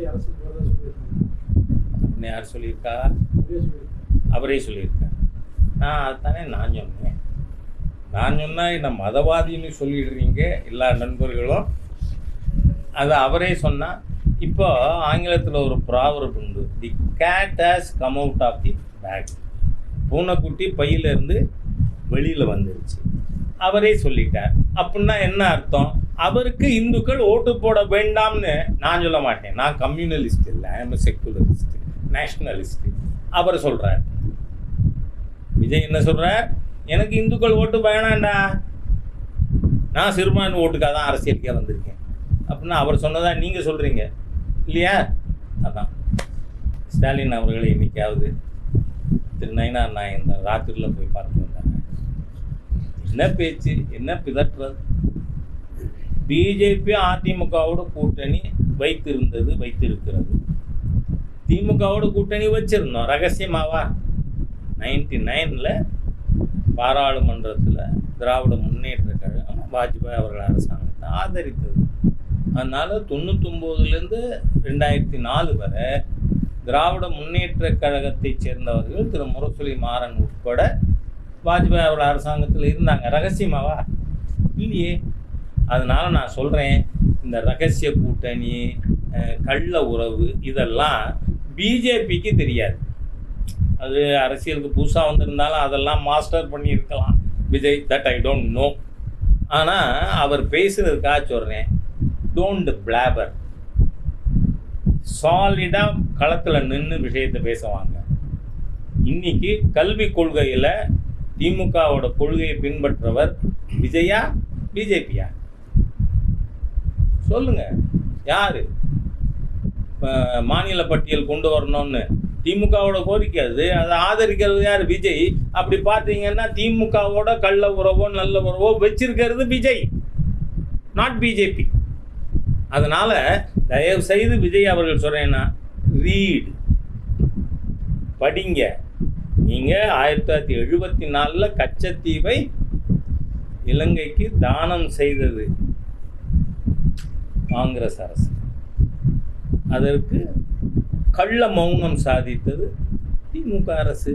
அரசுக்கு வரதா சொல்லியிருக்காங்க. யார் சொல்லியிருக்கா? அவரே சொல்லியிருக்காங்க. அவரே சொல்லியிருக்கார். அதுதானே நான் சொன்னேன். நான் சொன்னால் என்ன மதவாதின்னு சொல்லிடுறீங்க எல்லா நண்பர்களும். அது அவரே சொன்னால். இப்போ ஆங்கிலத்தில் ஒரு ப்ராவர்ப் உண்டு, the cat has come out of the bag. பூனைக்குட்டி பையிலேருந்து வெளியில் வந்துருச்சு. அவரே சொல்லிட்டார். அப்படின்னா என்ன அர்த்தம்? அவருக்கு இந்துக்கள் ஓட்டு போட வேண்டாம்னு நான் சொல்ல மாட்டேன். நான் கம்யூனலிஸ்ட் இல்லை, ஐ எம் செக்குலரிஸ்ட், நேஷ்னலிஸ்ட். அவர் சொல்கிறார். விஜய் என்ன சொல்கிறார்? எனக்கு இந்துக்கள் ஓட்டு வேணாண்டா, நான் சிறுபான்மை ஓட்டுக்காக தான் அரசியலுக்கே வந்திருக்கேன் அப்படின்னா அவர் சொன்னதா நீங்கள் சொல்கிறீங்க இல்லையா? அதான் ஸ்டாலின் அவர்களை இன்னைக்காவது திரு நயினார் நாயகன் ராத்திரியில் போய் பார்த்து வந்தாங்க. என்ன பேச்சு, என்ன பிதற்றது? பிஜேபி அதிமுகவோட கூட்டணி வைத்திருக்கிறது. திமுகவோட கூட்டணி வச்சிருந்தோம் ரகசியமாவா? 99 பாராளுமன்றத்தில் திராவிட முன்னேற்ற கழகம் வாஜ்பாய் அவர்கள் அரசாங்கத்தை ஆதரித்தது. அதனால் 99லேருந்து 2004 வரை திராவிட முன்னேற்ற கழகத்தை சேர்ந்தவர்கள் திரு முரசொலி மாறன் உட்பட வாஜ்பாய் அவர்கள் அரசாங்கத்தில் இருந்தாங்க. ரகசியமாவா? இல்லையே. அதனால் நான் சொல்கிறேன், இந்த ரகசிய கூட்டணி, கள்ள உறவு இதெல்லாம் பிஜேபிக்கு தெரியாது. அது அரசியலுக்கு புதுசாக வந்திருந்தாலும் அதெல்லாம் மாஸ்டர் பண்ணியிருக்கலாம் Vijay, that I don't know. ஆனால் அவர் பேசுகிறதுக்காக சொல்கிறேன், டோன்ட் பிளாபர். சாலிடாக களத்தில் நின்று விஷயத்தை பேசுவாங்க. இன்னைக்கு கல்வி கொள்கையில் திமுகவோட கொள்கையை பின்பற்றவர் விஜயா பிஜேபியா? சொல்லுங்க. யார் மாநில பட்டியல் கொண்டு வரணும்னு திமுகவோட கோரிக்கை அது, அதை ஆதரிக்கிறது யார்? விஜய். அப்படி பார்த்தீங்கன்னா திமுகவோட கள்ள உறவோ நல்ல உறவோ வச்சிருக்கிறது விஜய், நாட் பிஜேபி. அதனால் தயவு செய்து விஜய் அவர்கள் சொல்கிறேன்னா, ரீட், படிங்க. நீங்கள் 1974 கச்சத்தீவை இலங்கைக்கு தானம் செய்தது காங்கிரஸ் அரசு. அதற்கு கள்ள மௌனம் சாதித்தது திமுக அரசு.